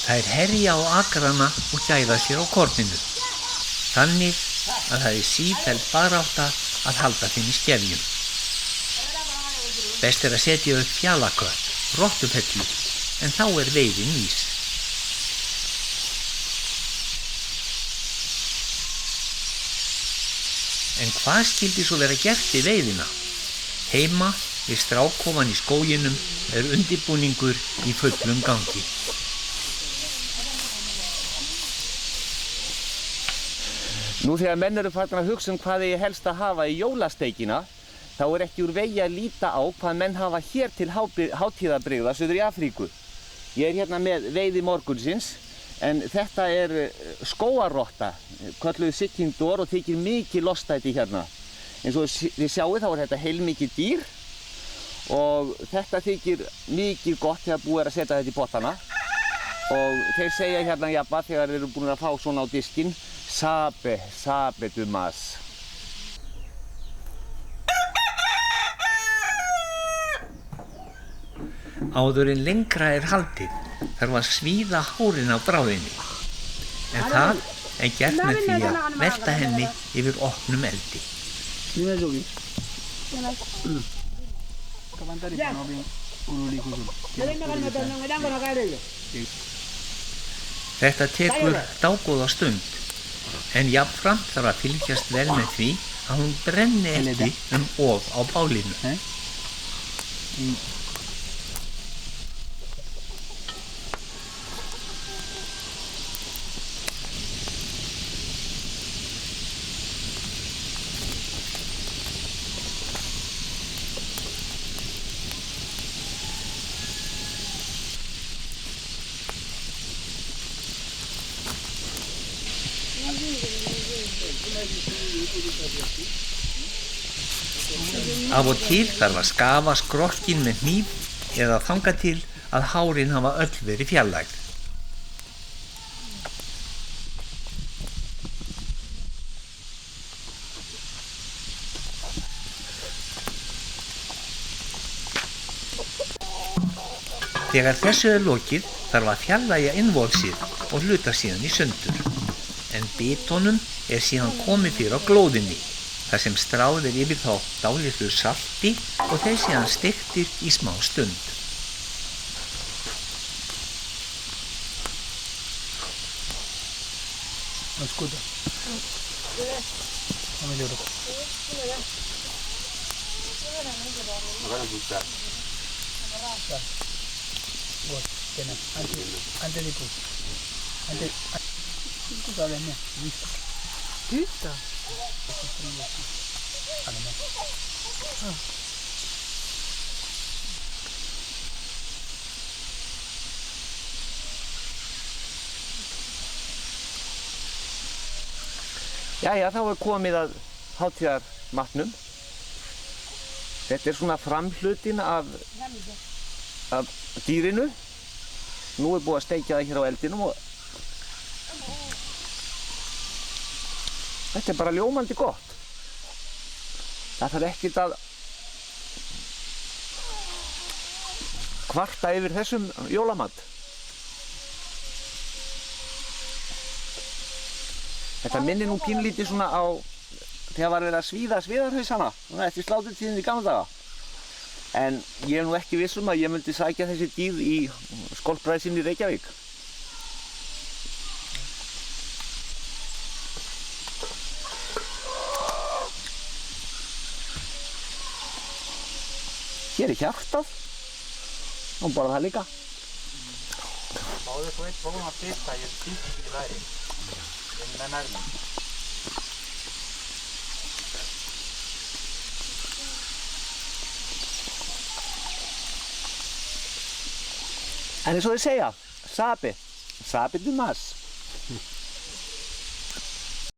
Þær herja á akrana og gæða sér á korninu. Þannig að það er sífelld barátta að halda þeim í skefjum. Best er að setja upp fjalakött, rottupellu, en þá er veiðin vís. En hvað skyldi svo vera gert í veiðina? Heima við strákofan í skóginum er undirbúningur í fullum gangi. Nú þegar menn eru farin að hugsa hvað eigi helst að hafa í jólasteikina, þá er ekki úr vegi að líta á hvað menn hafa hér til hátíðabrigða suður í Afríku. Ég er hérna með veiði morgunsins, en þetta er skógarrotta, kölluð Sikindor og þykir mikið lostæti hérna. Eins og þið sjáu þá er þetta heilmikið dýr og þetta þykir mikið gott þegar búið er að setja þetta í pottana. Og þeir segja hérna jafna þegar þeir eru búin að fá svona á diskinn, sabe du mas. Áður en lengra er haldið þarf að svíða hárin á bráðinni. En það er gert með því að velta henni yfir opnum eldi. Þetta tekur dágóða stund, en jafnframt þarf að fylgjast vel með því að hún brenni ekki of á bálinu. Af og til þarf að skafa skrokkin með hníf eða þangað til að hárin hafa öll verið fjarlægð. Þegar þessu er lokið þarf að fjarlægja innvolsið og hluta síðan í sundur. En bitunum er síðan komið fyrir á glóðinni, þar sem stráð er yfir þá dálitlu salti og þeir síðan steiktir í smá stund. Escuta. No me lloro. No van a asustar. Bueno, pena. Antes de pues. Antes. Listo. ¿Listo? Jæja, þá er komið að hátíðarmatnum. Þetta er svona framhlutin af dýrinu. Nú er búið að steikja það hér á eldinum og þetta er bara ljómandi gott. Það þarf ekkert að kvarta yfir þessum jólamat. Þetta minnir nú pínlítið svona á þegar var verið að svíða sviðarhausana eftir sláturtíðinni í gamla daga. En ég er nú ekki viss að ég myndi sækja þessi dýr í skolpræðsinn í Reykjavík. Hér er hjartað og bara það líka. Báðu svo eitt bóðum að pista, ég skýtti í væri. Ég með nærmum. En eins og þið segja, sabe du mas.